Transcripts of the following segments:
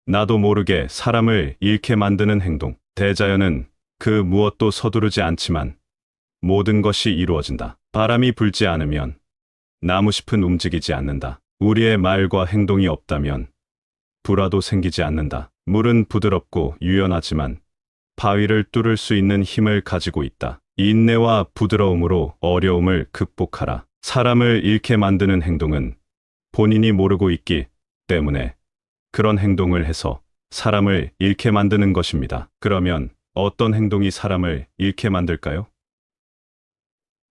나도 모르게 사람을 잃게 만드는 행동. 대자연은 그 무엇도 서두르지 않지만 모든 것이 이루어진다. 바람이 불지 않으면 나무잎은 움직이지 않는다. 우리의 말과 행동이 없다면 불화도 생기지 않는다. 물은 부드럽고 유연하지만 바위를 뚫을 수 있는 힘을 가지고 있다. 인내와 부드러움으로 어려움을 극복하라. 사람을 잃게 만드는 행동은 본인이 모르고 있기 때문에 그런 행동을 해서 사람을 잃게 만드는 것입니다. 그러면 어떤 행동이 사람을 잃게 만들까요?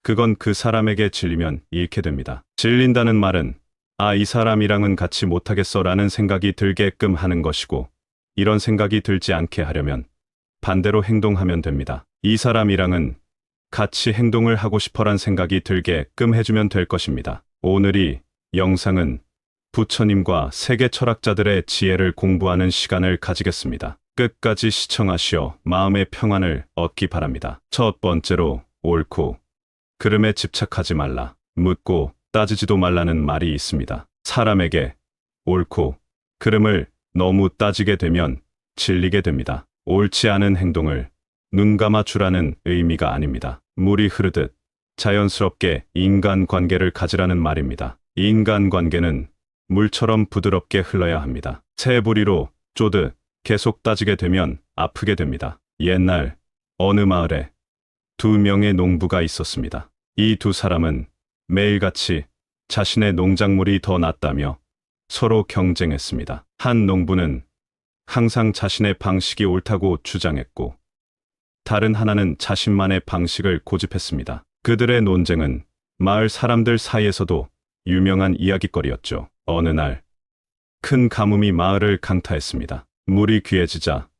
그건 그 사람에게 질리면 잃게 됩니다. 질린다는 말은 이 사람이랑은 같이 못하겠어 라는 생각이 들게끔 하는 것이고, 이런 생각이 들지 않게 하려면 반대로 행동하면 됩니다. 이 사람이랑은 같이 행동을 하고 싶어란 생각이 들게끔 해주면 될 것입니다. 오늘 영상은 부처님과 세계 철학자들의 지혜를 공부하는 시간을 가지겠습니다. 끝까지 시청하시어 마음의 평안을 얻기 바랍니다. 첫 번째로 옳고 그름에 집착하지 말라. 묻고 따지지도 말라는 말이 있습니다. 사람에게 옳고 그름을 너무 따지게 되면 질리게 됩니다. 옳지 않은 행동을 눈 감아 주라는 의미가 아닙니다. 물이 흐르듯 자연스럽게 인간관계를 가지라는 말입니다. 인간관계는 물처럼 부드럽게 흘러야 합니다. 새부리로 쪼듯 계속 따지게 되면 아프게 됩니다. 옛날 어느 마을에 두 명의 농부가 있었습니다. 이 두 사람은 매일같이 자신의 농작물이 더 낫다며 서로 경쟁했습니다. 한 농부는 항상 자신의 방식이 옳다고 주장했고, 다른 하나는 자신만의 방식을 고집했습니다. 그들의 논쟁은 마을 사람들 사이에서도 유명한 이야깃거리였죠. 어느 날 큰 가뭄이 마을을 강타했습니다. 물이 귀해지자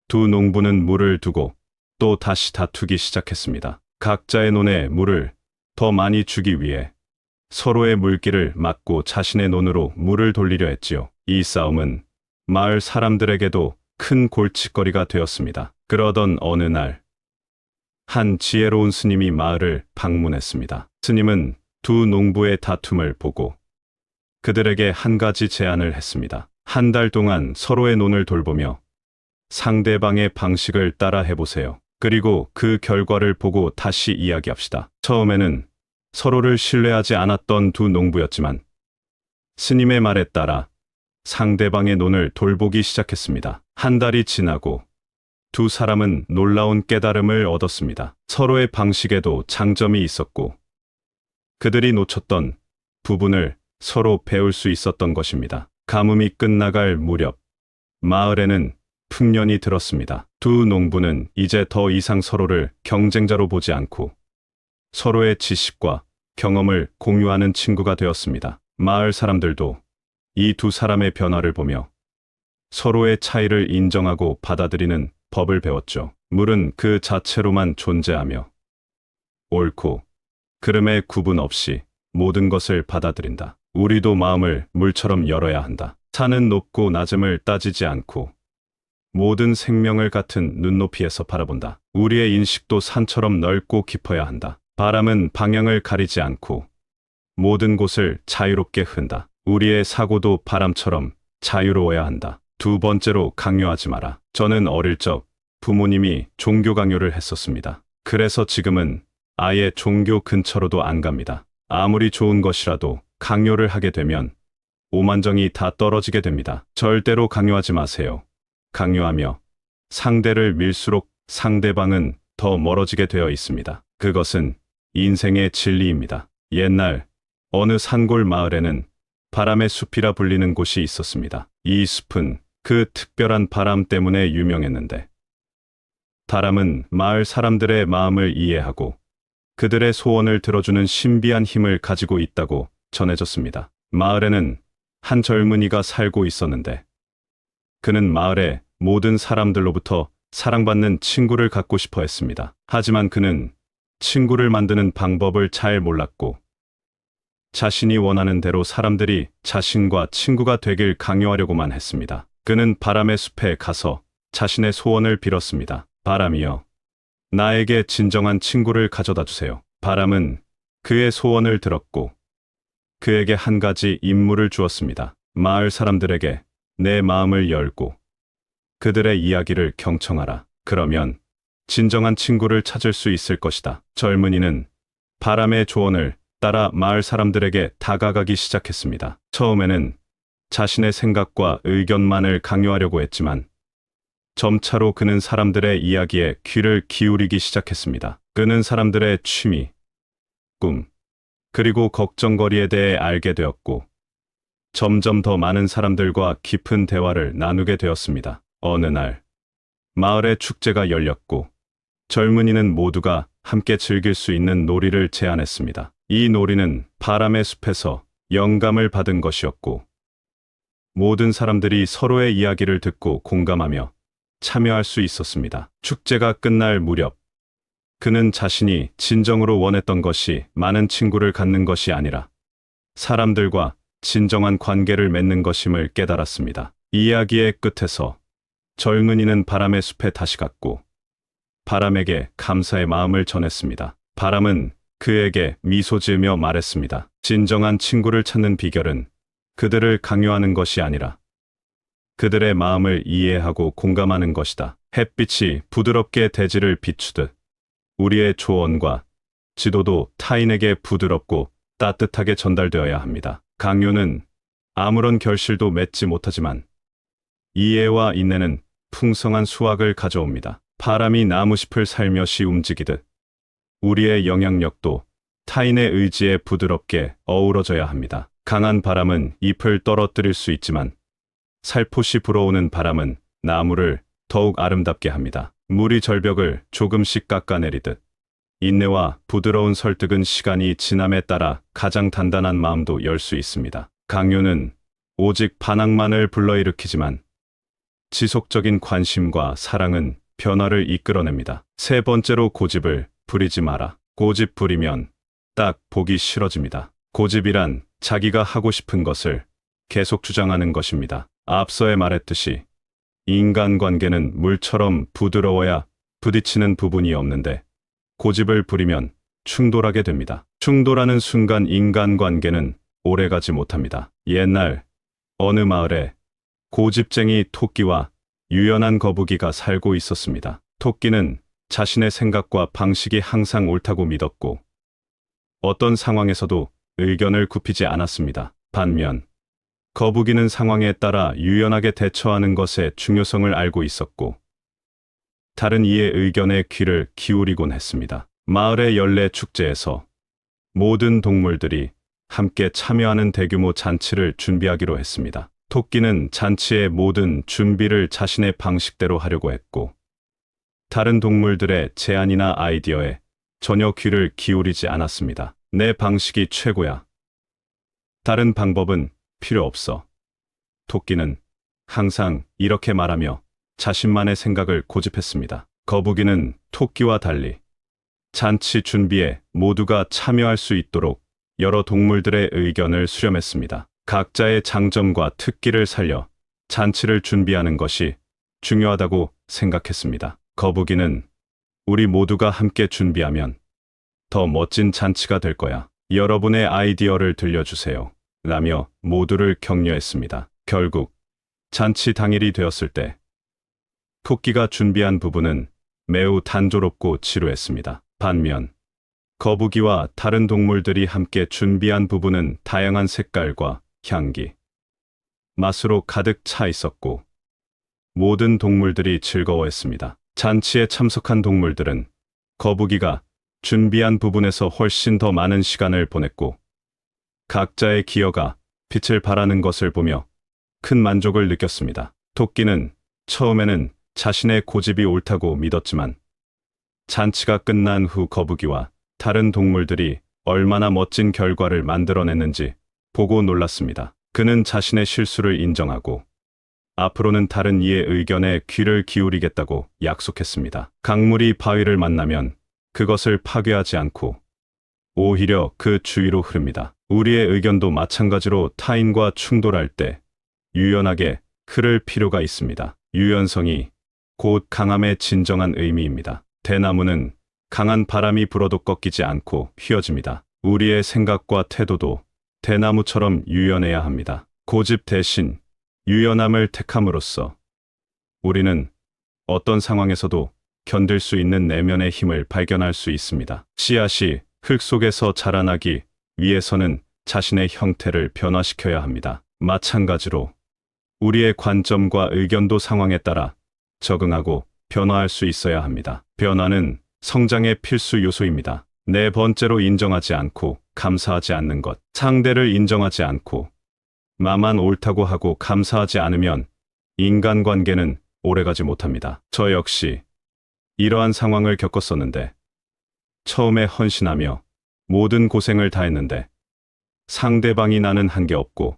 두 농부는 물을 두고 또 다시 다투기 시작했습니다. 각자의 논에 물을 더 많이 주기 위해 서로의 물길을 막고 자신의 논으로 물을 돌리려 했지요. 이 싸움은 마을 사람들에게도 큰 골칫거리가 되었습니다. 그러던 어느 날, 한 지혜로운 스님이 마을을 방문했습니다. 스님은 두 농부의 다툼을 보고 그들에게 한 가지 제안을 했습니다. 한 달 동안 서로의 논을 돌보며 상대방의 방식을 따라 해보세요. 그리고 그 결과를 보고 다시 이야기합시다. 처음에는 서로를 신뢰하지 않았던 두 농부였지만 스님의 말에 따라 상대방의 논을 돌보기 시작했습니다. 한 달이 지나고 두 사람은 놀라운 깨달음을 얻었습니다. 서로의 방식에도 장점이 있었고 그들이 놓쳤던 부분을 서로 배울 수 있었던 것입니다. 가뭄이 끝나갈 무렵 마을에는 풍년이 들었습니다. 두 농부는 이제 더 이상 서로를 경쟁자로 보지 않고 서로의 지식과 경험을 공유하는 친구가 되었습니다. 마을 사람들도 이 두 사람의 변화를 보며 서로의 차이를 인정하고 받아들이는 법을 배웠죠. 물은 그 자체로만 존재하며 옳고 그름의 구분 없이 모든 것을 받아들인다. 우리도 마음을 물처럼 열어야 한다. 산은 높고 낮음을 따지지 않고 모든 생명을 같은 눈높이에서 바라본다. 우리의 인식도 산처럼 넓고 깊어야 한다. 바람은 방향을 가리지 않고 모든 곳을 자유롭게 흔다. 우리의 사고도 바람처럼 자유로워야 한다. 두 번째로 강요하지 마라. 저는 어릴 적 부모님이 종교 강요를 했었습니다. 그래서 지금은 아예 종교 근처로도 안 갑니다. 아무리 좋은 것이라도 강요를 하게 되면 오만정이 다 떨어지게 됩니다. 절대로 강요하지 마세요. 강요하며 상대를 밀수록 상대방은 더 멀어지게 되어 있습니다. 그것은 인생의 진리입니다. 옛날 어느 산골 마을에는 바람의 숲이라 불리는 곳이 있었습니다. 이 숲은 그 특별한 바람 때문에 유명했는데, 바람은 마을 사람들의 마음을 이해하고 그들의 소원을 들어주는 신비한 힘을 가지고 있다고 전해졌습니다. 마을에는 한 젊은이가 살고 있었는데, 그는 마을의 모든 사람들로부터 사랑받는 친구를 갖고 싶어 했습니다. 하지만 그는 친구를 만드는 방법을 잘 몰랐고, 자신이 원하는 대로 사람들이 자신과 친구가 되길 강요하려고만 했습니다. 그는 바람의 숲에 가서 자신의 소원을 빌었습니다. 바람이여, 나에게 진정한 친구를 가져다 주세요. 바람은 그의 소원을 들었고 그에게 한 가지 임무를 주었습니다. 마을 사람들에게 내 마음을 열고 그들의 이야기를 경청하라. 그러면 진정한 친구를 찾을 수 있을 것이다. 젊은이는 바람의 조언을 따라 마을 사람들에게 다가가기 시작했습니다. 처음에는 자신의 생각과 의견만을 강요하려고 했지만 점차로 그는 사람들의 이야기에 귀를 기울이기 시작했습니다. 그는 사람들의 취미, 꿈, 그리고 걱정거리에 대해 알게 되었고 점점 더 많은 사람들과 깊은 대화를 나누게 되었습니다. 어느 날 마을의 축제가 열렸고 젊은이는 모두가 함께 즐길 수 있는 놀이를 제안했습니다. 이 놀이는 바람의 숲에서 영감을 받은 것이었고 모든 사람들이 서로의 이야기를 듣고 공감하며 참여할 수 있었습니다. 축제가 끝날 무렵 그는 자신이 진정으로 원했던 것이 많은 친구를 갖는 것이 아니라 사람들과 진정한 관계를 맺는 것임을 깨달았습니다. 이야기의 끝에서 젊은이는 바람의 숲에 다시 갔고 바람에게 감사의 마음을 전했습니다. 바람은 그에게 미소 지으며 말했습니다. 진정한 친구를 찾는 비결은 그들을 강요하는 것이 아니라 그들의 마음을 이해하고 공감하는 것이다. 햇빛이 부드럽게 대지를 비추듯 우리의 조언과 지도도 타인에게 부드럽고 따뜻하게 전달되어야 합니다. 강요는 아무런 결실도 맺지 못하지만 이해와 인내는 풍성한 수확을 가져옵니다. 바람이 나무잎을 살며시 움직이듯 우리의 영향력도 타인의 의지에 부드럽게 어우러져야 합니다. 강한 바람은 잎을 떨어뜨릴 수 있지만 살포시 불어오는 바람은 나무를 더욱 아름답게 합니다. 물이 절벽을 조금씩 깎아내리듯 인내와 부드러운 설득은 시간이 지남에 따라 가장 단단한 마음도 열 수 있습니다. 강요는 오직 반항만을 불러일으키지만 지속적인 관심과 사랑은 변화를 이끌어냅니다. 세 번째로 고집을 부리지 마라. 고집 부리면 딱 보기 싫어집니다. 고집이란 자기가 하고 싶은 것을 계속 주장하는 것입니다. 앞서에 말했듯이 인간관계는 물처럼 부드러워야 부딪히는 부분이 없는데 고집을 부리면 충돌하게 됩니다. 충돌하는 순간 인간관계는 오래가지 못합니다. 옛날 어느 마을에 고집쟁이 토끼와 유연한 거북이가 살고 있었습니다. 토끼는 자신의 생각과 방식이 항상 옳다고 믿었고 어떤 상황에서도 의견을 굽히지 않았습니다. 반면 거북이는 상황에 따라 유연하게 대처하는 것의 중요성을 알고 있었고 다른 이의 의견에 귀를 기울이곤 했습니다. 마을의 연례 축제에서 모든 동물들이 함께 참여하는 대규모 잔치를 준비하기로 했습니다. 토끼는 잔치의 모든 준비를 자신의 방식대로 하려고 했고 다른 동물들의 제안이나 아이디어에 전혀 귀를 기울이지 않았습니다. 내 방식이 최고야. 다른 방법은 필요 없어. 토끼는 항상 이렇게 말하며 자신만의 생각을 고집했습니다. 거북이는 토끼와 달리 잔치 준비에 모두가 참여할 수 있도록 여러 동물들의 의견을 수렴했습니다. 각자의 장점과 특기를 살려 잔치를 준비하는 것이 중요하다고 생각했습니다. 거북이는 우리 모두가 함께 준비하면 더 멋진 잔치가 될 거야. 여러분의 아이디어를 들려주세요. 라며 모두를 격려했습니다. 결국 잔치 당일이 되었을 때 토끼가 준비한 부분은 매우 단조롭고 지루했습니다. 반면 거북이와 다른 동물들이 함께 준비한 부분은 다양한 색깔과 향기, 맛으로 가득 차 있었고 모든 동물들이 즐거워했습니다. 잔치에 참석한 동물들은 거북이가 준비한 부분에서 훨씬 더 많은 시간을 보냈고 각자의 기여가 빛을 발하는 것을 보며 큰 만족을 느꼈습니다. 토끼는 처음에는 자신의 고집이 옳다고 믿었지만 잔치가 끝난 후 거북이와 다른 동물들이 얼마나 멋진 결과를 만들어냈는지 보고 놀랐습니다. 그는 자신의 실수를 인정하고 앞으로는 다른 이의 의견에 귀를 기울이겠다고 약속했습니다. 강물이 바위를 만나면 그것을 파괴하지 않고 오히려 그 주위로 흐릅니다. 우리의 의견도 마찬가지로 타인과 충돌할 때 유연하게 흐를 필요가 있습니다. 유연성이 곧 강함의 진정한 의미입니다. 대나무는 강한 바람이 불어도 꺾이지 않고 휘어집니다. 우리의 생각과 태도도 대나무처럼 유연해야 합니다. 고집 대신 유연함을 택함으로써 우리는 어떤 상황에서도 견딜 수 있는 내면의 힘을 발견할 수 있습니다. 씨앗이 흙 속에서 자라나기 위해서는 자신의 형태를 변화시켜야 합니다. 마찬가지로 우리의 관점과 의견도 상황에 따라 적응하고 변화할 수 있어야 합니다. 변화는 성장의 필수 요소입니다. 네 번째로 인정하지 않고 감사하지 않는 것. 상대를 인정하지 않고 나만 옳다고 하고 감사하지 않으면 인간관계는 오래가지 못합니다. 저 역시 이러한 상황을 겪었었는데 처음에 헌신하며 모든 고생을 다했는데 상대방이 나는 한 게 없고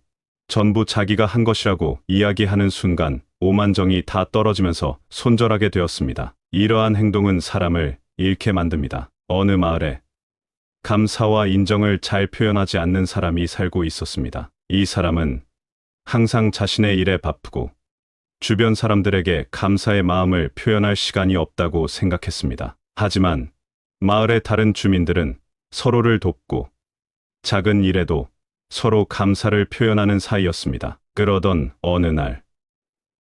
전부 자기가 한 것이라고 이야기하는 순간 오만정이 다 떨어지면서 손절하게 되었습니다. 이러한 행동은 사람을 잃게 만듭니다. 어느 마을에 감사와 인정을 잘 표현하지 않는 사람이 살고 있었습니다. 이 사람은 항상 자신의 일에 바쁘고 주변 사람들에게 감사의 마음을 표현할 시간이 없다고 생각했습니다. 하지만 마을의 다른 주민들은 서로를 돕고 작은 일에도 서로 감사를 표현하는 사이였습니다. 그러던 어느 날,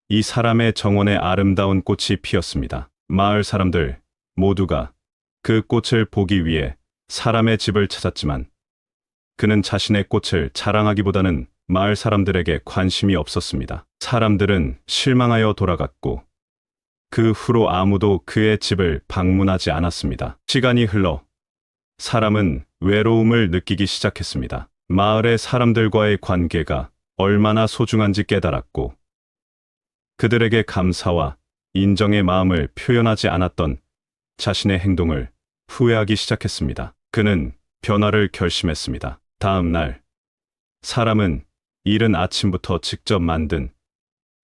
이 사람의 정원에 아름다운 꽃이 피었습니다. 마을 사람들 모두가 그 꽃을 보기 위해 사람의 집을 찾았지만 그는 자신의 꽃을 자랑하기보다는 마을 사람들에게 관심이 없었습니다. 사람들은 실망하여 돌아갔고 그 후로 아무도 그의 집을 방문하지 않았습니다. 시간이 흘러 사람은 외로움을 느끼기 시작했습니다. 마을의 사람들과의 관계가 얼마나 소중한지 깨달았고 그들에게 감사와 인정의 마음을 표현하지 않았던 자신의 행동을 후회하기 시작했습니다. 그는 변화를 결심했습니다. 다음 날 사람은 이른 아침부터 직접 만든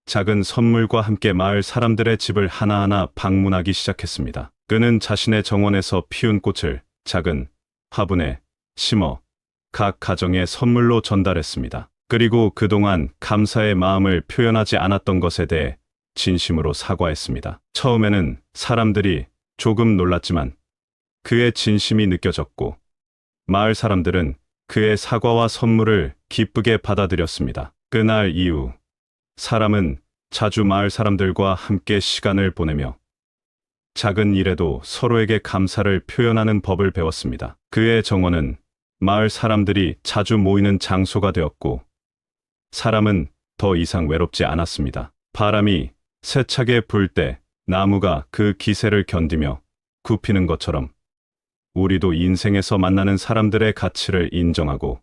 작은 선물과 함께 마을 사람들의 집을 하나하나 방문하기 시작했습니다. 그는 자신의 정원에서 피운 꽃을 작은 화분에 심어 각 가정에 선물로 전달했습니다. 그리고 그동안 감사의 마음을 표현하지 않았던 것에 대해 진심으로 사과했습니다. 처음에는 사람들이 조금 놀랐지만 그의 진심이 느껴졌고 마을 사람들은 그의 사과와 선물을 기쁘게 받아들였습니다. 그날 이후 사람은 자주 마을 사람들과 함께 시간을 보내며 작은 일에도 서로에게 감사를 표현하는 법을 배웠습니다. 그의 정원은 마을 사람들이 자주 모이는 장소가 되었고 사람은 더 이상 외롭지 않았습니다. 바람이 세차게 불 때 나무가 그 기세를 견디며 굽히는 것처럼 우리도 인생에서 만나는 사람들의 가치를 인정하고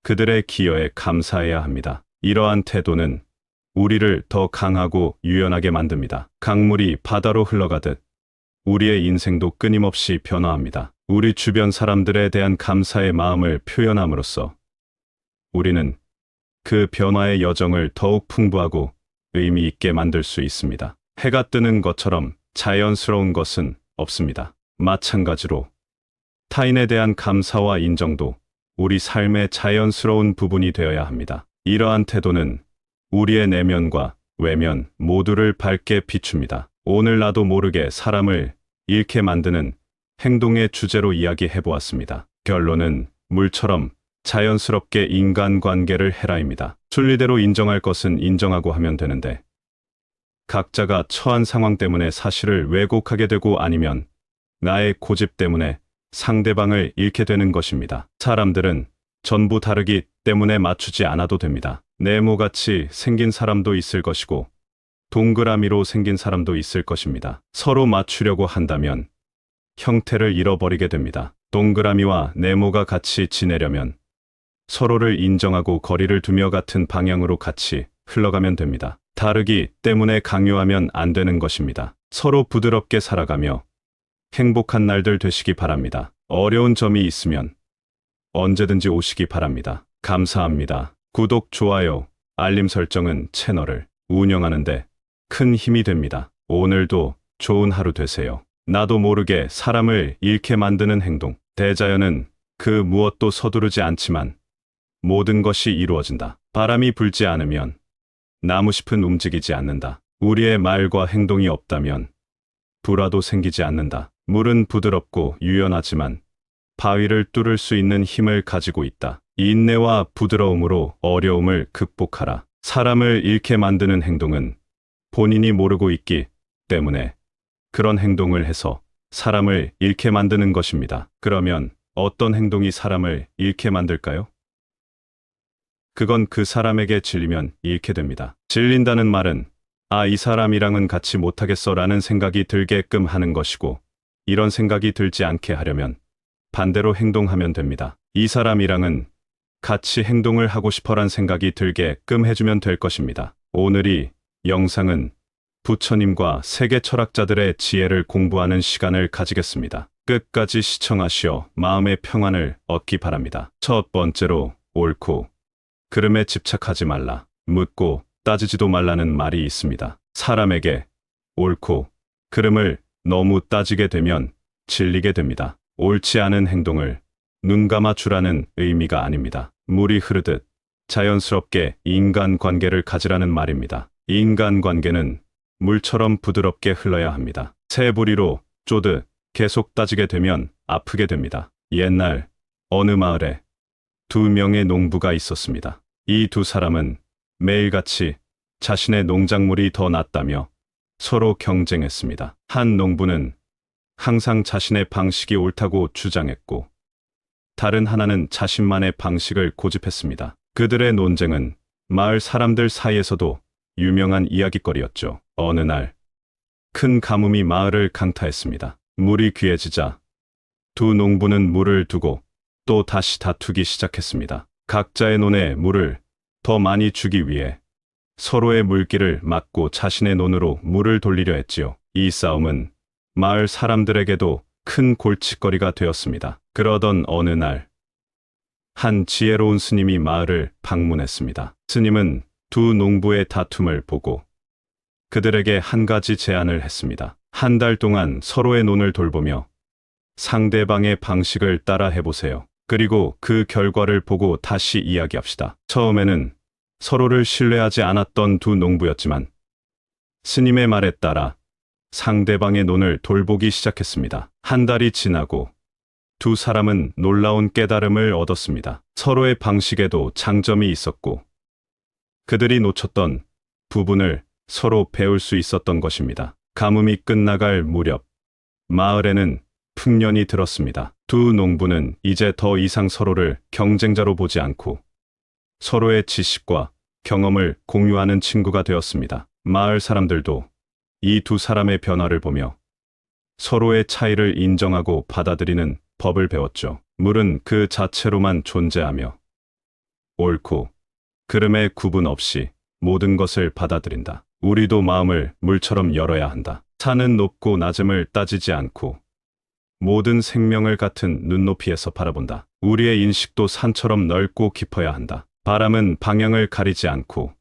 그들의 기여에 감사해야 합니다. 이러한 태도는 우리를 더 강하고 유연하게 만듭니다. 강물이 바다로 흘러가듯 우리의 인생도 끊임없이 변화합니다. 우리 주변 사람들에 대한 감사의 마음을 표현함으로써 우리는 그 변화의 여정을 더욱 풍부하고 의미 있게 만들 수 있습니다. 해가 뜨는 것처럼 자연스러운 것은 없습니다. 마찬가지로 타인에 대한 감사와 인정도 우리 삶의 자연스러운 부분이 되어야 합니다. 이러한 태도는 우리의 내면과 외면 모두를 밝게 비춥니다. 오늘 나도 모르게 사람을 잃게 만드는 행동의 주제로 이야기해 보았습니다. 결론은 물처럼 자연스럽게 인간관계를 해라입니다. 순리대로 인정할 것은 인정하고 하면 되는데 각자가 처한 상황 때문에 사실을 왜곡하게 되고 아니면 나의 고집 때문에 상대방을 잃게 되는 것입니다. 사람들은 전부 다르기 때문에 맞추지 않아도 됩니다. 네모같이 생긴 사람도 있을 것이고 동그라미로 생긴 사람도 있을 것입니다. 서로 맞추려고 한다면 형태를 잃어버리게 됩니다. 동그라미와 네모가 같이 지내려면 서로를 인정하고 거리를 두며 같은 방향으로 같이 흘러가면 됩니다. 다르기 때문에 강요하면 안 되는 것입니다. 서로 부드럽게 살아가며 행복한 날들 되시기 바랍니다. 어려운 점이 있으면 언제든지 오시기 바랍니다. 감사합니다. 구독, 좋아요, 알림 설정은 채널을 운영하는데 큰 힘이 됩니다. 오늘도 좋은 하루 되세요. 나도 모르게 사람을 잃게 만드는 행동. 대자연은 그 무엇도 서두르지 않지만 모든 것이 이루어진다. 바람이 불지 않으면 나무잎은 움직이지 않는다. 우리의 말과 행동이 없다면 불화도 생기지 않는다. 물은 부드럽고 유연하지만 바위를 뚫을 수 있는 힘을 가지고 있다. 인내와 부드러움으로 어려움을 극복하라. 사람을 잃게 만드는 행동은 본인이 모르고 있기 때문에 그런 행동을 해서 사람을 잃게 만드는 것입니다. 그러면 어떤 행동이 사람을 잃게 만들까요? 그건 그 사람에게 질리면 잃게 됩니다. 질린다는 말은 이 사람이랑은 같이 못하겠어 라는 생각이 들게끔 하는 것이고, 이런 생각이 들지 않게 하려면 반대로 행동하면 됩니다. 이 사람이랑은 같이 행동을 하고 싶어란 생각이 들게끔 해주면 될 것입니다. 오늘 이 영상은 부처님과 세계 철학자들의 지혜를 공부하는 시간을 가지겠습니다. 끝까지 시청하시어 마음의 평안을 얻기 바랍니다. 첫 번째로 옳고 그름에 집착하지 말라. 묻고 따지지도 말라는 말이 있습니다. 사람에게 옳고 그름을 너무 따지게 되면 질리게 됩니다. 옳지 않은 행동을 눈 감아 주라는 의미가 아닙니다. 물이 흐르듯 자연스럽게 인간관계를 가지라는 말입니다. 인간관계는 물처럼 부드럽게 흘러야 합니다. 새 부리로 쪼듯 계속 따지게 되면 아프게 됩니다. 옛날 어느 마을에 두 명의 농부가 있었습니다. 이 두 사람은 매일같이 자신의 농작물이 더 낫다며 서로 경쟁했습니다. 한 농부는 항상 자신의 방식이 옳다고 주장했고, 다른 하나는 자신만의 방식을 고집했습니다. 그들의 논쟁은 마을 사람들 사이에서도 유명한 이야깃거리였죠. 어느 날 큰 가뭄이 마을을 강타했습니다. 물이 귀해지자 두 농부는 물을 두고 또 다시 다투기 시작했습니다. 각자의 논에 물을 더 많이 주기 위해 서로의 물길을 막고 자신의 논으로 물을 돌리려 했지요. 이 싸움은 마을 사람들에게도 큰 골칫거리가 되었습니다. 그러던 어느 날, 한 지혜로운 스님이 마을을 방문했습니다. 스님은 두 농부의 다툼을 보고 그들에게 한 가지 제안을 했습니다. 한 달 동안 서로의 논을 돌보며 상대방의 방식을 따라 해보세요. 그리고 그 결과를 보고 다시 이야기합시다. 처음에는 서로를 신뢰하지 않았던 두 농부였지만 스님의 말에 따라 상대방의 논을 돌보기 시작했습니다. 한 달이 지나고 두 사람은 놀라운 깨달음을 얻었습니다. 서로의 방식에도 장점이 있었고 그들이 놓쳤던 부분을 서로 배울 수 있었던 것입니다. 가뭄이 끝나갈 무렵 마을에는 풍년이 들었습니다. 두 농부는 이제 더 이상 서로를 경쟁자로 보지 않고 서로의 지식과 경험을 공유하는 친구가 되었습니다. 마을 사람들도 이 두 사람의 변화를 보며 서로의 차이를 인정하고 받아들이는 법을 배웠죠. 물은 그 자체로만 존재하며 옳고 그름의 구분 없이 모든 것을 받아들인다. 우리도 마음을 물처럼 열어야 한다. 산은 높고 낮음을 따지지 않고 모든 생명을 같은 눈높이에서 바라본다. 우리의 인식도 산처럼 넓고 깊어야 한다. 바람은 방향을 가리지 않고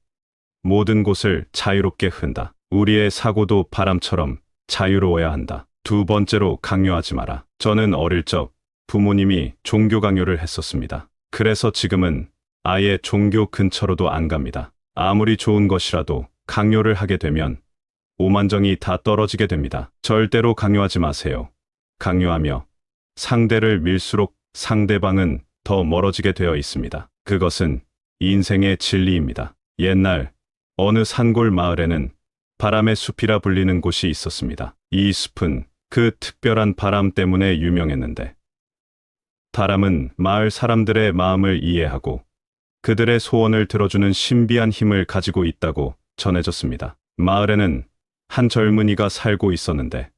모든 곳을 자유롭게 흔다. 우리의 사고도 바람처럼 자유로워야 한다. 두 번째로 강요하지 마라. 저는 어릴 적 부모님이 종교 강요를 했었습니다. 그래서 지금은 아예 종교 근처로도 안 갑니다. 아무리 좋은 것이라도 강요를 하게 되면 오만정이 다 떨어지게 됩니다. 절대로 강요하지 마세요. 강요하며 상대를 밀수록 상대방은 더 멀어지게 되어 있습니다. 그것은 인생의 진리입니다. 옛날 어느 산골 마을에는 바람의 숲이라 불리는 곳이 있었습니다. 이 숲은 그 특별한 바람 때문에 유명했는데, 바람은 마을 사람들의 마음을 이해하고 그들의 소원을 들어주는 신비한 힘을 가지고 있다고 전해졌습니다. 마을에는 한 젊은이가 살고 있었는데,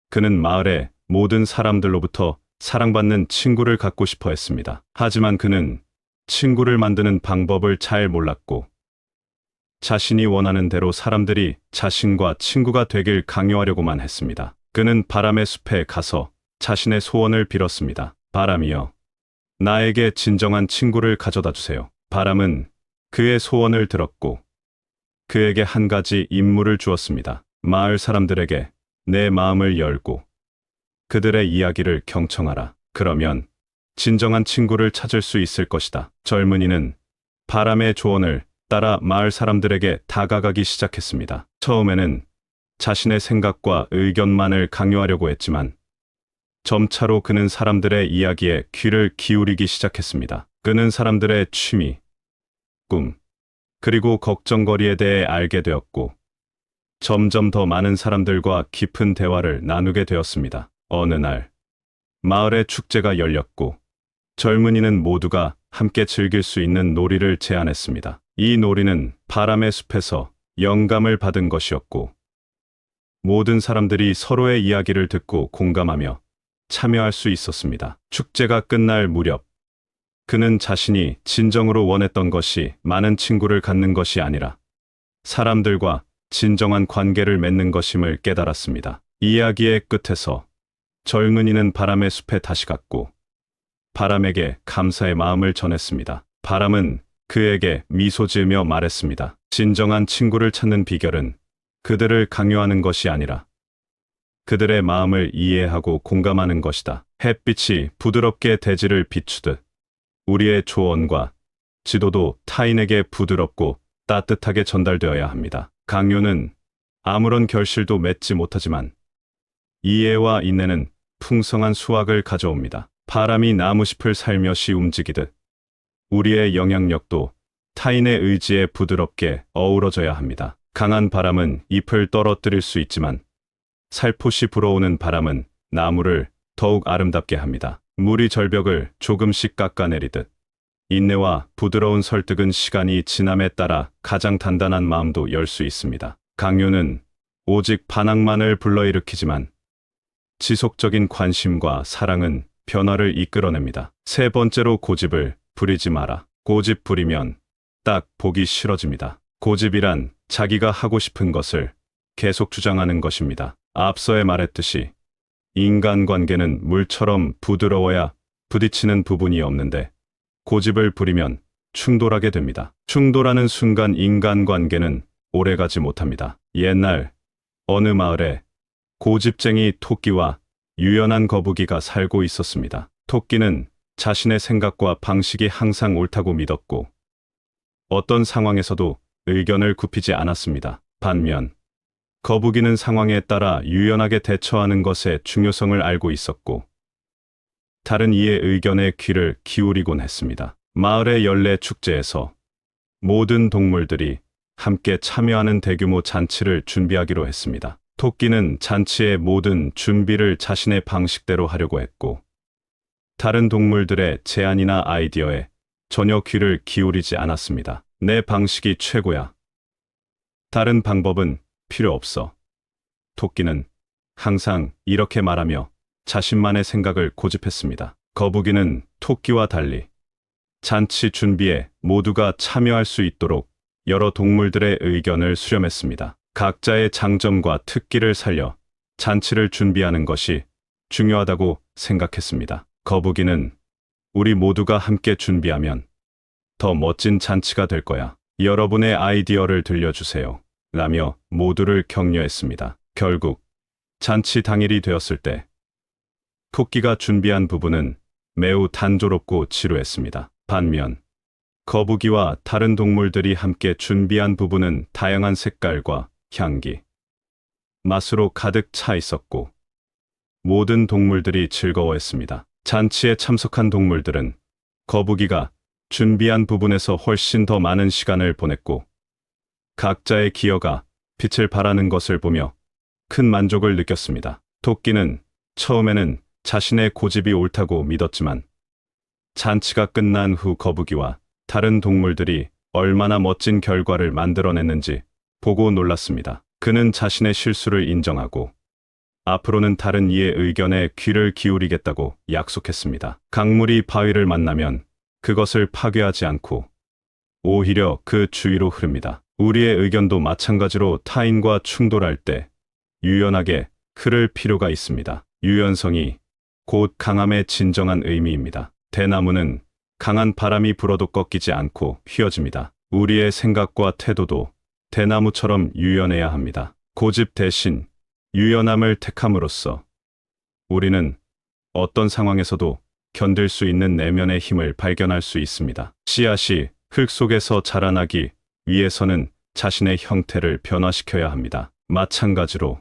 그는 마을의 모든 사람들로부터 사랑받는 친구를 갖고 싶어 했습니다. 하지만 그는 친구를 만드는 방법을 잘 몰랐고, 자신이 원하는 대로 사람들이 자신과 친구가 되길 강요하려고만 했습니다. 그는 바람의 숲에 가서 자신의 소원을 빌었습니다. 바람이여, 나에게 진정한 친구를 가져다 주세요. 바람은 그의 소원을 들었고 그에게 한 가지 임무를 주었습니다. 마을 사람들에게 내 마음을 열고 그들의 이야기를 경청하라. 그러면 진정한 친구를 찾을 수 있을 것이다. 젊은이는 바람의 조언을 따라 마을 사람들에게 다가가기 시작했습니다. 처음에는 자신의 생각과 의견만을 강요하려고 했지만 점차로 그는 사람들의 이야기에 귀를 기울이기 시작했습니다. 그는 사람들의 취미, 꿈, 그리고 걱정거리에 대해 알게 되었고, 점점 더 많은 사람들과 깊은 대화를 나누게 되었습니다. 어느 날, 마을에 축제가 열렸고, 젊은이는 모두가 함께 즐길 수 있는 놀이를 제안했습니다. 이 놀이는 바람의 숲에서 영감을 받은 것이었고, 모든 사람들이 서로의 이야기를 듣고 공감하며 참여할 수 있었습니다. 축제가 끝날 무렵, 그는 자신이 진정으로 원했던 것이 많은 친구를 갖는 것이 아니라 사람들과 진정한 관계를 맺는 것임을 깨달았습니다. 이야기의 끝에서 젊은이는 바람의 숲에 다시 갔고 바람에게 감사의 마음을 전했습니다. 바람은 그에게 미소 지으며 말했습니다. 진정한 친구를 찾는 비결은 그들을 강요하는 것이 아니라 그들의 마음을 이해하고 공감하는 것이다. 햇빛이 부드럽게 대지를 비추듯 우리의 조언과 지도도 타인에게 부드럽고 따뜻하게 전달되어야 합니다. 강요는 아무런 결실도 맺지 못하지만 이해와 인내는 풍성한 수확을 가져옵니다. 바람이 나무잎을 살며시 움직이듯 우리의 영향력도 타인의 의지에 부드럽게 어우러져야 합니다. 강한 바람은 잎을 떨어뜨릴 수 있지만 살포시 불어오는 바람은 나무를 더욱 아름답게 합니다. 물이 절벽을 조금씩 깎아내리듯 인내와 부드러운 설득은 시간이 지남에 따라 가장 단단한 마음도 열 수 있습니다. 강요는 오직 반항만을 불러일으키지만 지속적인 관심과 사랑은 변화를 이끌어냅니다. 세 번째로 고집을 부리지 마라. 고집 부리면 딱 보기 싫어집니다. 고집이란 자기가 하고 싶은 것을 계속 주장하는 것입니다. 앞서에 말했듯이 인간관계는 물처럼 부드러워야 부딪히는 부분이 없는데 고집을 부리면 충돌하게 됩니다. 충돌하는 순간 인간관계는 오래가지 못합니다. 옛날 어느 마을에 고집쟁이 토끼와 유연한 거북이가 살고 있었습니다. 토끼는 자신의 생각과 방식이 항상 옳다고 믿었고 어떤 상황에서도 의견을 굽히지 않았습니다. 반면 거북이는 상황에 따라 유연하게 대처하는 것의 중요성을 알고 있었고 다른 이의 의견에 귀를 기울이곤 했습니다. 마을의 연례 축제에서 모든 동물들이 함께 참여하는 대규모 잔치를 준비하기로 했습니다. 토끼는 잔치의 모든 준비를 자신의 방식대로 하려고 했고 다른 동물들의 제안이나 아이디어에 전혀 귀를 기울이지 않았습니다. 내 방식이 최고야. 다른 방법은 필요 없어. 토끼는 항상 이렇게 말하며 자신만의 생각을 고집했습니다. 거북이는 토끼와 달리 잔치 준비에 모두가 참여할 수 있도록 여러 동물들의 의견을 수렴했습니다. 각자의 장점과 특기를 살려 잔치를 준비하는 것이 중요하다고 생각했습니다. 거북이는 우리 모두가 함께 준비하면 더 멋진 잔치가 될 거야. 여러분의 아이디어를 들려주세요. 라며 모두를 격려했습니다. 결국 잔치 당일이 되었을 때 토끼가 준비한 부분은 매우 단조롭고 지루했습니다. 반면 거북이와 다른 동물들이 함께 준비한 부분은 다양한 색깔과 향기, 맛으로 가득 차 있었고 모든 동물들이 즐거워했습니다. 잔치에 참석한 동물들은 거북이가 준비한 부분에서 훨씬 더 많은 시간을 보냈고 각자의 기여가 빛을 발하는 것을 보며 큰 만족을 느꼈습니다. 토끼는 처음에는 자신의 고집이 옳다고 믿었지만 잔치가 끝난 후 거북이와 다른 동물들이 얼마나 멋진 결과를 만들어냈는지 보고 놀랐습니다. 그는 자신의 실수를 인정하고 앞으로는 다른 이의 의견에 귀를 기울이겠다고 약속했습니다. 강물이 바위를 만나면 그것을 파괴하지 않고 오히려 그 주위로 흐릅니다. 우리의 의견도 마찬가지로 타인과 충돌할 때 유연하게 흐를 필요가 있습니다. 유연성이 곧 강함의 진정한 의미입니다. 대나무는 강한 바람이 불어도 꺾이지 않고 휘어집니다. 우리의 생각과 태도도 대나무처럼 유연해야 합니다. 고집 대신 유연함을 택함으로써 우리는 어떤 상황에서도 견딜 수 있는 내면의 힘을 발견할 수 있습니다. 씨앗이 흙 속에서 자라나기 위해서는 자신의 형태를 변화시켜야 합니다. 마찬가지로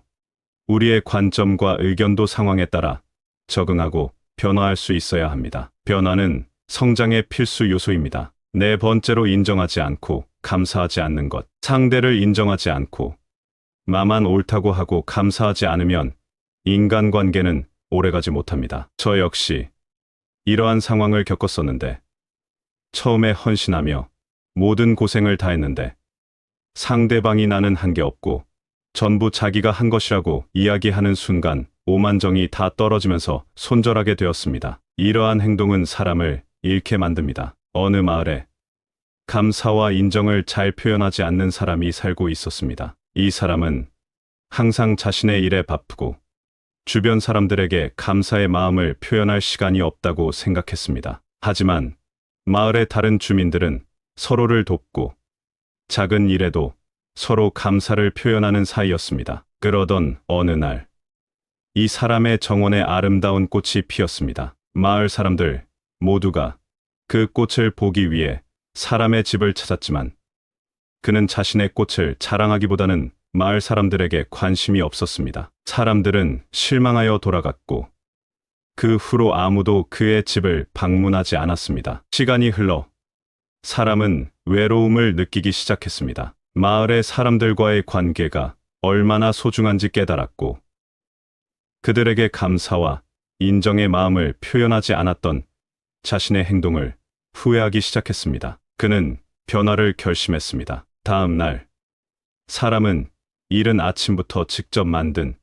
우리의 관점과 의견도 상황에 따라 적응하고 변화할 수 있어야 합니다. 변화는 성장의 필수 요소입니다. 네 번째로 인정하지 않고 감사하지 않는 것. 상대를 인정하지 않고 나만 옳다고 하고 감사하지 않으면 인간관계는 오래가지 못합니다. 저 역시 이러한 상황을 겪었었는데 처음에 헌신하며 모든 고생을 다했는데 상대방이 나는 한 게 없고 전부 자기가 한 것이라고 이야기하는 순간 오만정이 다 떨어지면서 손절하게 되었습니다. 이러한 행동은 사람을 잃게 만듭니다. 어느 마을에 감사와 인정을 잘 표현하지 않는 사람이 살고 있었습니다. 이 사람은 항상 자신의 일에 바쁘고 주변 사람들에게 감사의 마음을 표현할 시간이 없다고 생각했습니다. 하지만 마을의 다른 주민들은 서로를 돕고 작은 일에도 서로 감사를 표현하는 사이였습니다. 그러던 어느 날, 이 사람의 정원에 아름다운 꽃이 피었습니다. 마을 사람들 모두가 그 꽃을 보기 위해 사람의 집을 찾았지만 그는 자신의 꽃을 자랑하기보다는 마을 사람들에게 관심이 없었습니다. 사람들은 실망하여 돌아갔고 그 후로 아무도 그의 집을 방문하지 않았습니다. 시간이 흘러 사람은 외로움을 느끼기 시작했습니다. 마을의 사람들과의 관계가 얼마나 소중한지 깨달았고 그들에게 감사와 인정의 마음을 표현하지 않았던 자신의 행동을 후회하기 시작했습니다. 그는 변화를 결심했습니다. 다음 날 사람은 이른 아침부터 직접 만든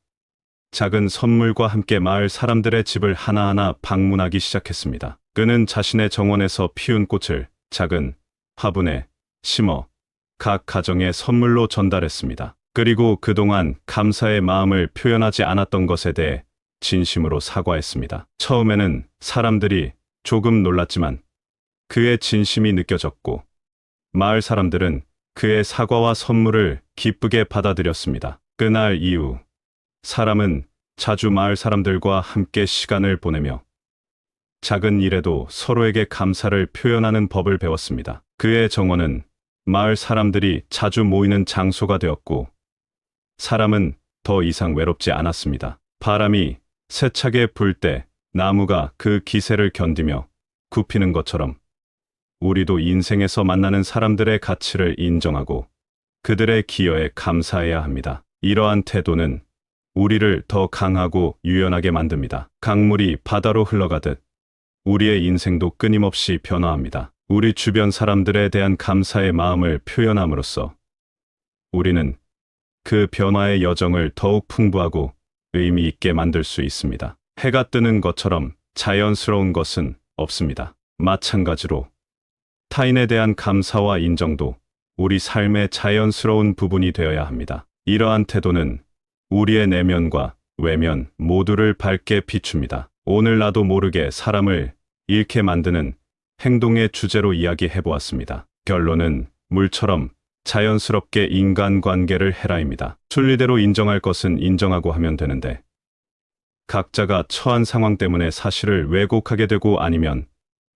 작은 선물과 함께 마을 사람들의 집을 하나하나 방문하기 시작했습니다. 그는 자신의 정원에서 피운 꽃을 작은 화분에 심어 각 가정에 선물로 전달했습니다. 그리고 그동안 감사의 마음을 표현하지 않았던 것에 대해 진심으로 사과했습니다. 처음에는 사람들이 조금 놀랐지만 그의 진심이 느껴졌고 마을 사람들은 그의 사과와 선물을 기쁘게 받아들였습니다. 그날 이후 사람은 자주 마을 사람들과 함께 시간을 보내며 작은 일에도 서로에게 감사를 표현하는 법을 배웠습니다. 그의 정원은 마을 사람들이 자주 모이는 장소가 되었고 사람은 더 이상 외롭지 않았습니다. 바람이 세차게 불 때 나무가 그 기세를 견디며 굽히는 것처럼 우리도 인생에서 만나는 사람들의 가치를 인정하고 그들의 기여에 감사해야 합니다. 이러한 태도는 우리를 더 강하고 유연하게 만듭니다. 강물이 바다로 흘러가듯 우리의 인생도 끊임없이 변화합니다. 우리 주변 사람들에 대한 감사의 마음을 표현함으로써 우리는 그 변화의 여정을 더욱 풍부하고 의미 있게 만들 수 있습니다. 해가 뜨는 것처럼 자연스러운 것은 없습니다. 마찬가지로 타인에 대한 감사와 인정도 우리 삶의 자연스러운 부분이 되어야 합니다. 이러한 태도는 우리의 내면과 외면 모두를 밝게 비춥니다. 오늘 나도 모르게 사람을 잃게 만드는 행동의 주제로 이야기해 보았습니다. 결론은 물처럼 자연스럽게 인간관계를 해라입니다. 순리대로 인정할 것은 인정하고 하면 되는데 각자가 처한 상황 때문에 사실을 왜곡하게 되고 아니면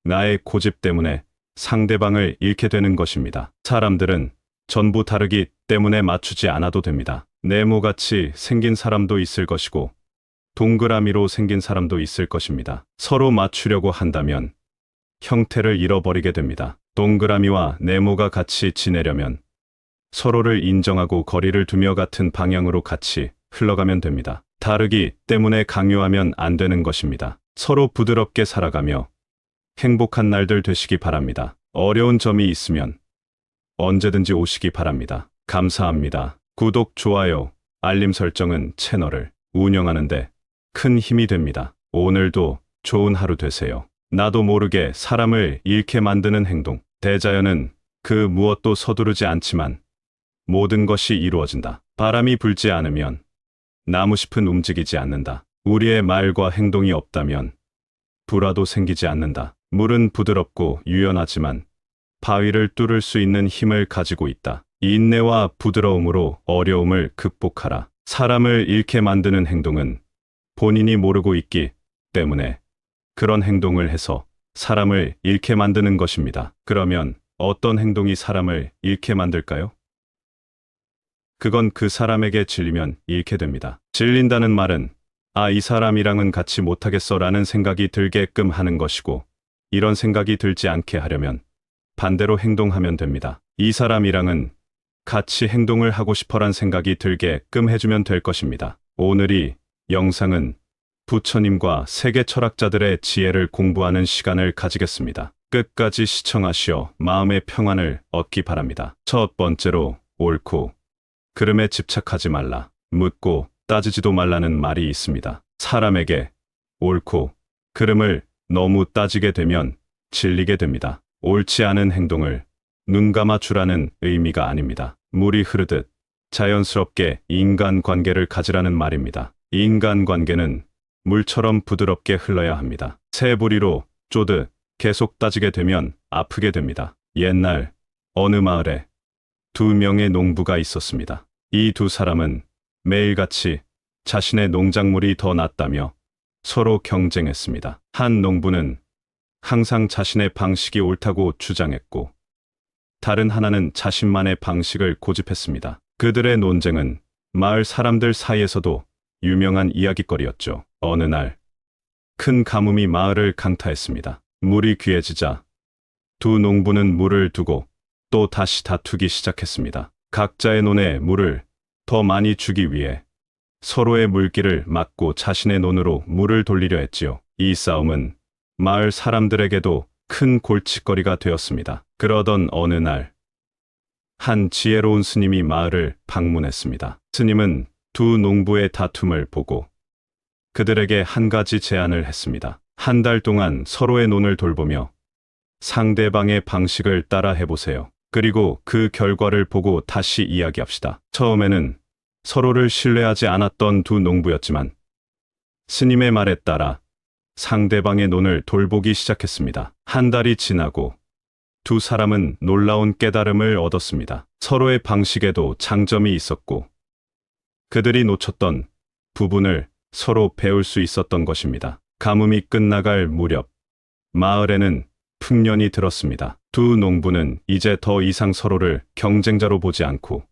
나의 고집 때문에 상대방을 잃게 되는 것입니다. 사람들은 전부 다르기 때문에 맞추지 않아도 됩니다. 네모같이 생긴 사람도 있을 것이고 동그라미로 생긴 사람도 있을 것입니다. 서로 맞추려고 한다면 형태를 잃어버리게 됩니다. 동그라미와 네모가 같이 지내려면 서로를 인정하고 거리를 두며 같은 방향으로 같이 흘러가면 됩니다. 다르기 때문에 강요하면 안 되는 것입니다. 서로 부드럽게 살아가며 행복한 날들 되시기 바랍니다. 어려운 점이 있으면 언제든지 오시기 바랍니다. 감사합니다. 구독, 좋아요, 알림 설정은 채널을 운영하는데 큰 힘이 됩니다. 오늘도 좋은 하루 되세요. 나도 모르게 사람을 잃게 만드는 행동. 대자연은 그 무엇도 서두르지 않지만 모든 것이 이루어진다. 바람이 불지 않으면 나무잎은 움직이지 않는다. 우리의 말과 행동이 없다면 불화도 생기지 않는다. 물은 부드럽고 유연하지만 바위를 뚫을 수 있는 힘을 가지고 있다. 인내와 부드러움으로 어려움을 극복하라. 사람을 잃게 만드는 행동은 본인이 모르고 있기 때문에 그런 행동을 해서 사람을 잃게 만드는 것입니다. 그러면 어떤 행동이 사람을 잃게 만들까요? 그건 그 사람에게 질리면 잃게 됩니다. 질린다는 말은 이 사람이랑은 같이 못하겠어 라는 생각이 들게끔 하는 것이고 이런 생각이 들지 않게 하려면 반대로 행동하면 됩니다. 이 사람이랑은 같이 행동을 하고 싶어란 생각이 들게끔 해주면 될 것입니다. 오늘 이 영상은 부처님과 세계 철학자들의 지혜를 공부하는 시간을 가지겠습니다. 끝까지 시청하시어 마음의 평안을 얻기 바랍니다. 첫 번째로 옳고 그름에 집착하지 말라. 묻고 따지지도 말라는 말이 있습니다. 사람에게 옳고 그름을 너무 따지게 되면 질리게 됩니다. 옳지 않은 행동을 눈 감아 주라는 의미가 아닙니다. 물이 흐르듯 자연스럽게 인간관계를 가지라는 말입니다. 인간관계는 물처럼 부드럽게 흘러야 합니다. 새 부리로 쪼듯 계속 따지게 되면 아프게 됩니다. 옛날 어느 마을에 두 명의 농부가 있었습니다. 이 두 사람은 매일같이 자신의 농작물이 더 낫다며 서로 경쟁했습니다. 한 농부는 항상 자신의 방식이 옳다고 주장했고 다른 하나는 자신만의 방식을 고집했습니다. 그들의 논쟁은 마을 사람들 사이에서도 유명한 이야깃거리였죠. 어느 날 큰 가뭄이 마을을 강타했습니다. 물이 귀해지자 두 농부는 물을 두고 또 다시 다투기 시작했습니다. 각자의 논에 물을 더 많이 주기 위해 서로의 물길을 막고 자신의 논으로 물을 돌리려 했지요. 이 싸움은 마을 사람들에게도 큰 골칫거리가 되었습니다. 그러던 어느 날, 한 지혜로운 스님이 마을을 방문했습니다. 스님은 두 농부의 다툼을 보고 그들에게 한 가지 제안을 했습니다. 한 달 동안 서로의 논을 돌보며 상대방의 방식을 따라 해보세요. 그리고 그 결과를 보고 다시 이야기합시다. 처음에는 서로를 신뢰하지 않았던 두 농부였지만 스님의 말에 따라 상대방의 논을 돌보기 시작했습니다. 한 달이 지나고 두 사람은 놀라운 깨달음을 얻었습니다. 서로의 방식에도 장점이 있었고 그들이 놓쳤던 부분을 서로 배울 수 있었던 것입니다. 가뭄이 끝나갈 무렵 마을에는 풍년이 들었습니다. 두 농부는 이제 더 이상 서로를 경쟁자로 보지 않고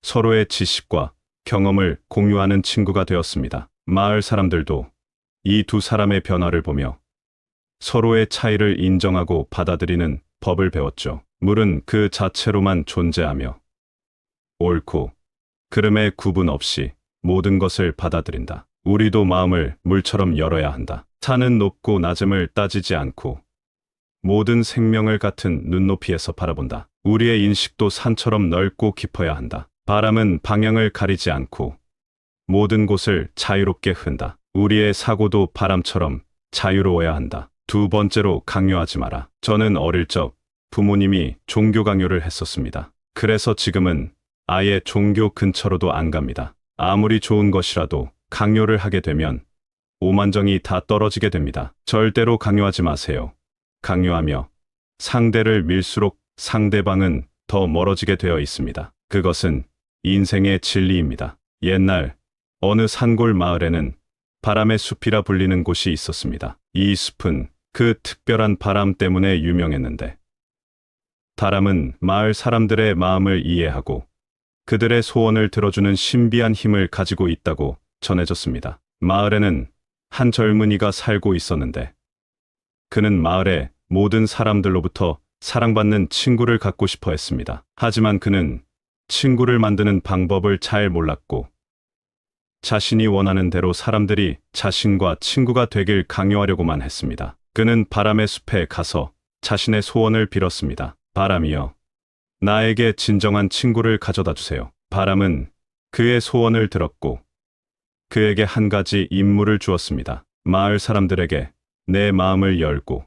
서로의 지식과 경험을 공유하는 친구가 되었습니다. 마을 사람들도 이 두 사람의 변화를 보며 서로의 차이를 인정하고 받아들이는 법을 배웠죠. 물은 그 자체로만 존재하며 옳고 그름의 구분 없이 모든 것을 받아들인다. 우리도 마음을 물처럼 열어야 한다. 산은 높고 낮음을 따지지 않고 모든 생명을 같은 눈높이에서 바라본다. 우리의 인식도 산처럼 넓고 깊어야 한다. 바람은 방향을 가리지 않고 모든 곳을 자유롭게 흔다. 우리의 사고도 바람처럼 자유로워야 한다. 두 번째로 강요하지 마라. 저는 어릴 적 부모님이 종교 강요를 했었습니다. 그래서 지금은 아예 종교 근처로도 안 갑니다. 아무리 좋은 것이라도 강요를 하게 되면 오만정이 다 떨어지게 됩니다. 절대로 강요하지 마세요. 강요하며 상대를 밀수록 상대방은 더 멀어지게 되어 있습니다. 그것은 인생의 진리입니다. 옛날 어느 산골 마을에는 바람의 숲이라 불리는 곳이 있었습니다. 이 숲은 그 특별한 바람 때문에 유명했는데 바람은 마을 사람들의 마음을 이해하고 그들의 소원을 들어주는 신비한 힘을 가지고 있다고 전해졌습니다. 마을에는 한 젊은이가 살고 있었는데 그는 마을의 모든 사람들로부터 사랑받는 친구를 갖고 싶어 했습니다. 하지만 그는 친구를 만드는 방법을 잘 몰랐고 자신이 원하는 대로 사람들이 자신과 친구가 되길 강요하려고만 했습니다. 그는 바람의 숲에 가서 자신의 소원을 빌었습니다. 바람이여, 나에게 진정한 친구를 가져다 주세요. 바람은 그의 소원을 들었고 그에게 한 가지 임무를 주었습니다. 마을 사람들에게 내 마음을 열고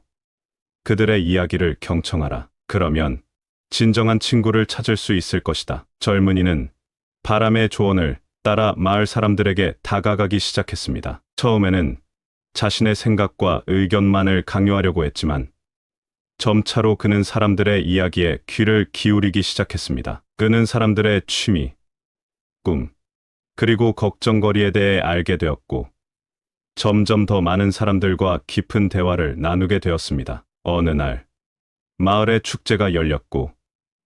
그들의 이야기를 경청하라. 그러면 진정한 친구를 찾을 수 있을 것이다. 젊은이는 바람의 조언을 따라 마을 사람들에게 다가가기 시작했습니다. 처음에는 자신의 생각과 의견만을 강요하려고 했지만 점차로 그는 사람들의 이야기에 귀를 기울이기 시작했습니다. 그는 사람들의 취미, 꿈, 그리고 걱정거리에 대해 알게 되었고 점점 더 많은 사람들과 깊은 대화를 나누게 되었습니다. 어느 날 마을의 축제가 열렸고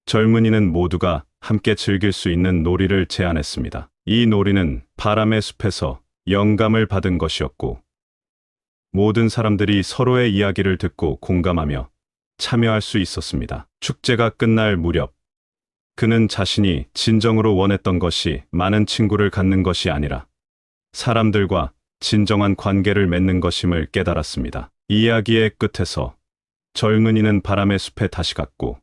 젊은이는 모두가 함께 즐길 수 있는 놀이를 제안했습니다. 이 놀이는 바람의 숲에서 영감을 받은 것이었고 모든 사람들이 서로의 이야기를 듣고 공감하며 참여할 수 있었습니다. 축제가 끝날 무렵 그는 자신이 진정으로 원했던 것이 많은 친구를 갖는 것이 아니라 사람들과 진정한 관계를 맺는 것임을 깨달았습니다. 이야기의 끝에서 젊은이는 바람의 숲에 다시 갔고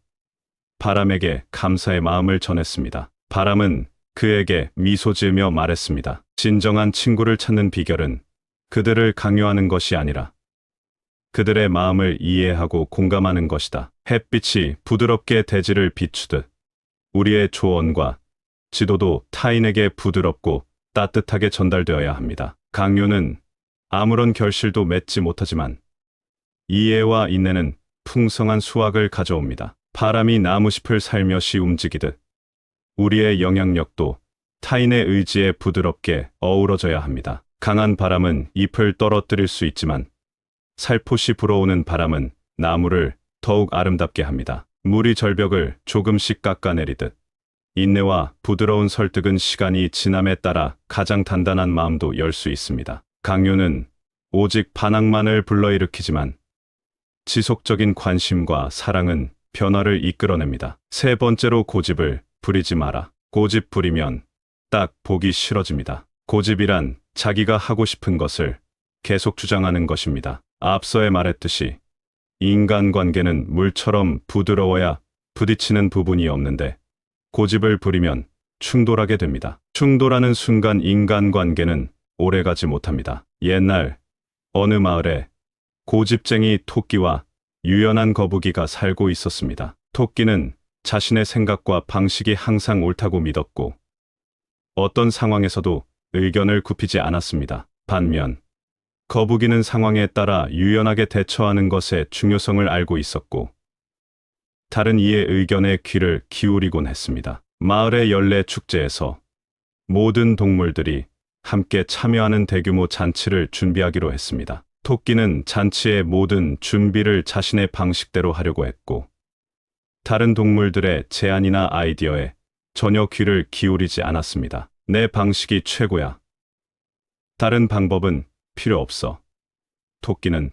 바람에게 감사의 마음을 전했습니다. 바람은 그에게 미소 지으며 말했습니다. 진정한 친구를 찾는 비결은 그들을 강요하는 것이 아니라 그들의 마음을 이해하고 공감하는 것이다. 햇빛이 부드럽게 대지를 비추듯 우리의 조언과 지도도 타인에게 부드럽고 따뜻하게 전달되어야 합니다. 강요는 아무런 결실도 맺지 못하지만 이해와 인내는 풍성한 수확을 가져옵니다. 바람이 나무잎을 살며시 움직이듯 우리의 영향력도 타인의 의지에 부드럽게 어우러져야 합니다. 강한 바람은 잎을 떨어뜨릴 수 있지만 살포시 불어오는 바람은 나무를 더욱 아름답게 합니다. 물이 절벽을 조금씩 깎아내리듯 인내와 부드러운 설득은 시간이 지남에 따라 가장 단단한 마음도 열 수 있습니다. 강요는 오직 반항만을 불러일으키지만 지속적인 관심과 사랑은 변화를 이끌어냅니다. 세 번째로 고집을 부리지 마라. 고집 부리면 딱 보기 싫어집니다. 고집이란 자기가 하고 싶은 것을 계속 주장하는 것입니다. 앞서에 말했듯이 인간관계는 물처럼 부드러워야 부딪히는 부분이 없는데 고집을 부리면 충돌하게 됩니다. 충돌하는 순간 인간관계는 오래가지 못합니다. 옛날 어느 마을에 고집쟁이 토끼와 유연한 거북이가 살고 있었습니다. 토끼는 자신의 생각과 방식이 항상 옳다고 믿었고 어떤 상황에서도 의견을 굽히지 않았습니다. 반면 거북이는 상황에 따라 유연하게 대처하는 것의 중요성을 알고 있었고 다른 이의 의견에 귀를 기울이곤 했습니다. 마을의 연례 축제에서 모든 동물들이 함께 참여하는 대규모 잔치를 준비하기로 했습니다. 토끼는 잔치의 모든 준비를 자신의 방식대로 하려고 했고 다른 동물들의 제안이나 아이디어에 전혀 귀를 기울이지 않았습니다. 내 방식이 최고야. 다른 방법은 필요 없어. 토끼는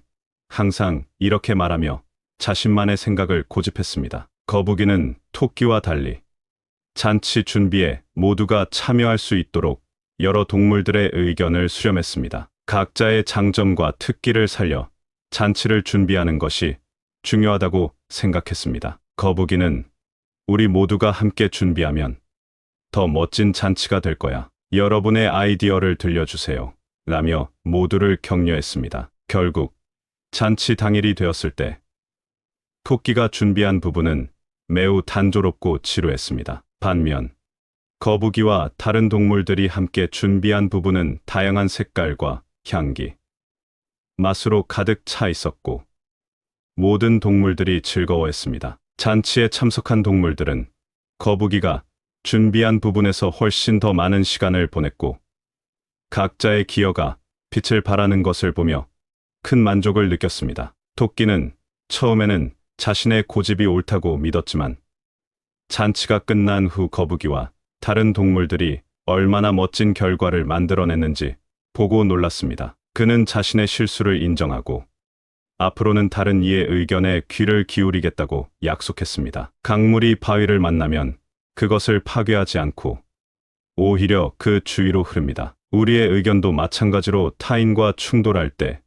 항상 이렇게 말하며 자신만의 생각을 고집했습니다. 거북이는 토끼와 달리 잔치 준비에 모두가 참여할 수 있도록 여러 동물들의 의견을 수렴했습니다. 각자의 장점과 특기를 살려 잔치를 준비하는 것이 중요하다고 생각했습니다. 거북이는 우리 모두가 함께 준비하면 더 멋진 잔치가 될 거야. 여러분의 아이디어를 들려주세요. 라며 모두를 격려했습니다. 결국 잔치 당일이 되었을 때 토끼가 준비한 부분은 매우 단조롭고 지루했습니다. 반면 거북이와 다른 동물들이 함께 준비한 부분은 다양한 색깔과 향기, 맛으로 가득 차 있었고 모든 동물들이 즐거워했습니다. 잔치에 참석한 동물들은 거북이가 준비한 부분에서 훨씬 더 많은 시간을 보냈고 각자의 기여가 빛을 발하는 것을 보며 큰 만족을 느꼈습니다. 토끼는 처음에는 자신의 고집이 옳다고 믿었지만 잔치가 끝난 후 거북이와 다른 동물들이 얼마나 멋진 결과를 만들어냈는지 보고 놀랐습니다. 그는 자신의 실수를 인정하고 앞으로는 다른 이의 의견에 귀를 기울이겠다고 약속했습니다. 강물이 바위를 만나면 그것을 파괴하지 않고 오히려 그 주위로 흐릅니다. 우리의 의견도 마찬가지로 타인과 충돌할 때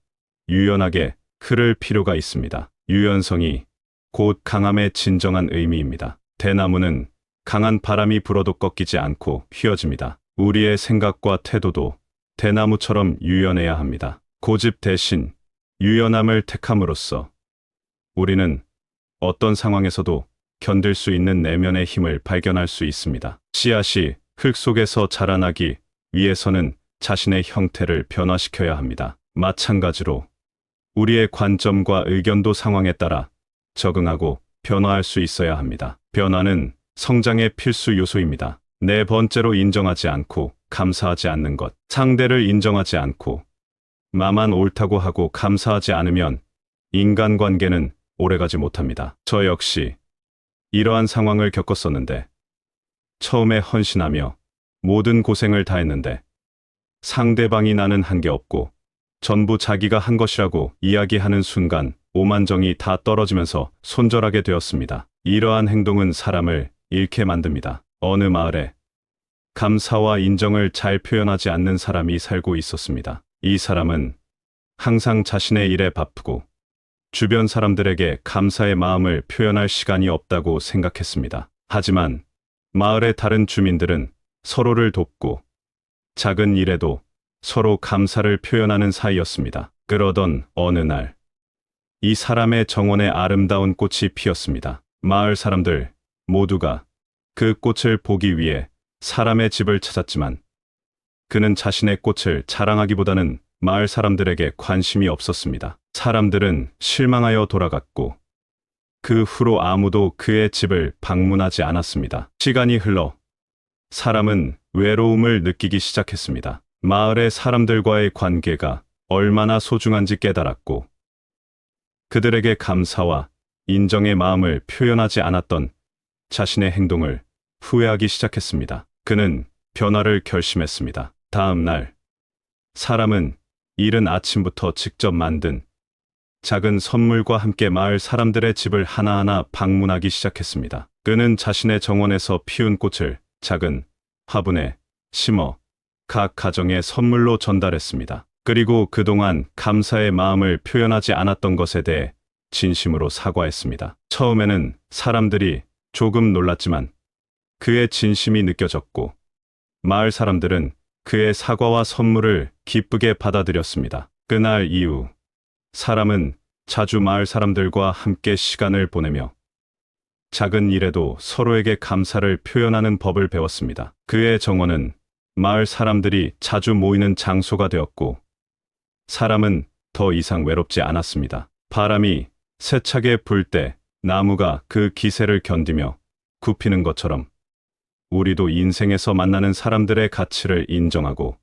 유연하게 흐를 필요가 있습니다. 유연성이 곧 강함의 진정한 의미입니다. 대나무는 강한 바람이 불어도 꺾이지 않고 휘어집니다. 우리의 생각과 태도도 대나무처럼 유연해야 합니다. 고집 대신 유연함을 택함으로써 우리는 어떤 상황에서도 견딜 수 있는 내면의 힘을 발견할 수 있습니다. 씨앗이 흙 속에서 자라나기 위해서는 자신의 형태를 변화시켜야 합니다. 마찬가지로 우리의 관점과 의견도 상황에 따라 적응하고 변화할 수 있어야 합니다. 변화는 성장의 필수 요소입니다. 네 번째로 인정하지 않고 감사하지 않는 것. 상대를 인정하지 않고 나만 옳다고 하고 감사하지 않으면 인간관계는 오래가지 못합니다. 저 역시 이러한 상황을 겪었었는데 처음에 헌신하며 모든 고생을 다했는데 상대방이 나는 한 게 없고 전부 자기가 한 것이라고 이야기하는 순간 오만정이 다 떨어지면서 손절하게 되었습니다. 이러한 행동은 사람을 잃게 만듭니다. 어느 마을에 감사와 인정을 잘 표현하지 않는 사람이 살고 있었습니다. 이 사람은 항상 자신의 일에 바쁘고 주변 사람들에게 감사의 마음을 표현할 시간이 없다고 생각했습니다. 하지만 마을의 다른 주민들은 서로를 돕고 작은 일에도 서로 감사를 표현하는 사이였습니다. 그러던 어느 날, 이 사람의 정원에 아름다운 꽃이 피었습니다. 마을 사람들 모두가 그 꽃을 보기 위해 사람의 집을 찾았지만 그는 자신의 꽃을 자랑하기보다는 마을 사람들에게 관심이 없었습니다. 사람들은 실망하여 돌아갔고 그 후로 아무도 그의 집을 방문하지 않았습니다. 시간이 흘러 사람은 외로움을 느끼기 시작했습니다. 마을의 사람들과의 관계가 얼마나 소중한지 깨달았고 그들에게 감사와 인정의 마음을 표현하지 않았던 자신의 행동을 후회하기 시작했습니다. 그는 변화를 결심했습니다. 다음 날, 사람은 이른 아침부터 직접 만든 작은 선물과 함께 마을 사람들의 집을 하나하나 방문하기 시작했습니다. 그는 자신의 정원에서 피운 꽃을 작은 화분에 심어 각 가정에 선물로 전달했습니다. 그리고 그동안 감사의 마음을 표현하지 않았던 것에 대해 진심으로 사과했습니다. 처음에는 사람들이 조금 놀랐지만 그의 진심이 느껴졌고 마을 사람들은 그의 사과와 선물을 기쁘게 받아들였습니다. 그날 이후 사람은 자주 마을 사람들과 함께 시간을 보내며 작은 일에도 서로에게 감사를 표현하는 법을 배웠습니다. 그의 정원은 마을 사람들이 자주 모이는 장소가 되었고 사람은 더 이상 외롭지 않았습니다. 바람이 세차게 불 때 나무가 그 기세를 견디며 굽히는 것처럼 우리도 인생에서 만나는 사람들의 가치를 인정하고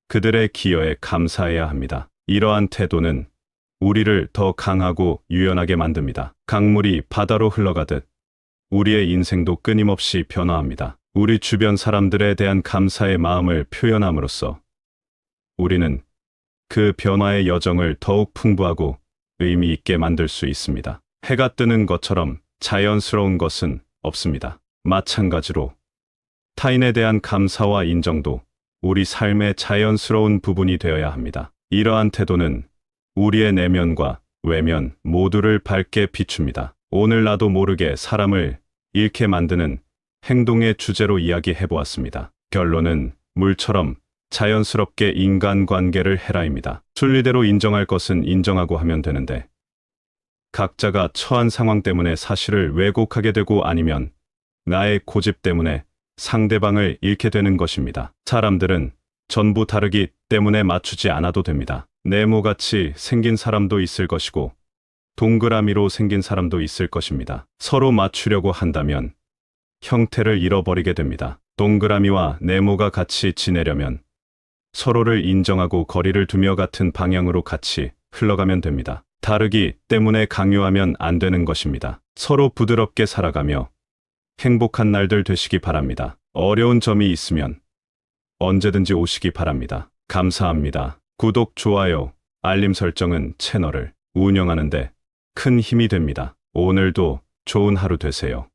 그들의 기여에 감사해야 합니다. 이러한 태도는 우리를 더 강하고 유연하게 만듭니다. 강물이 바다로 흘러가듯 우리의 인생도 끊임없이 변화합니다. 우리 주변 사람들에 대한 감사의 마음을 표현함으로써 우리는 그 변화의 여정을 더욱 풍부하고 의미 있게 만들 수 있습니다. 해가 뜨는 것처럼 자연스러운 것은 없습니다. 마찬가지로 타인에 대한 감사와 인정도 우리 삶의 자연스러운 부분이 되어야 합니다. 이러한 태도는 우리의 내면과 외면 모두를 밝게 비춥니다. 오늘 나도 모르게 사람을 잃게 만드는 행동의 주제로 이야기해 보았습니다. 결론은 물처럼 자연스럽게 인간관계를 해라입니다. 순리대로 인정할 것은 인정하고 하면 되는데 각자가 처한 상황 때문에 사실을 왜곡하게 되고 아니면 나의 고집 때문에 상대방을 잃게 되는 것입니다. 사람들은 전부 다르기 때문에 맞추지 않아도 됩니다. 네모같이 생긴 사람도 있을 것이고 동그라미로 생긴 사람도 있을 것입니다. 서로 맞추려고 한다면 형태를 잃어버리게 됩니다. 동그라미와 네모가 같이 지내려면 서로를 인정하고 거리를 두며 같은 방향으로 같이 흘러가면 됩니다. 다르기 때문에 강요하면 안 되는 것입니다. 서로 부드럽게 살아가며 행복한 날들 되시기 바랍니다. 어려운 점이 있으면 언제든지 오시기 바랍니다. 감사합니다. 구독, 좋아요, 알림 설정은 채널을 운영하는데 큰 힘이 됩니다. 오늘도 좋은 하루 되세요.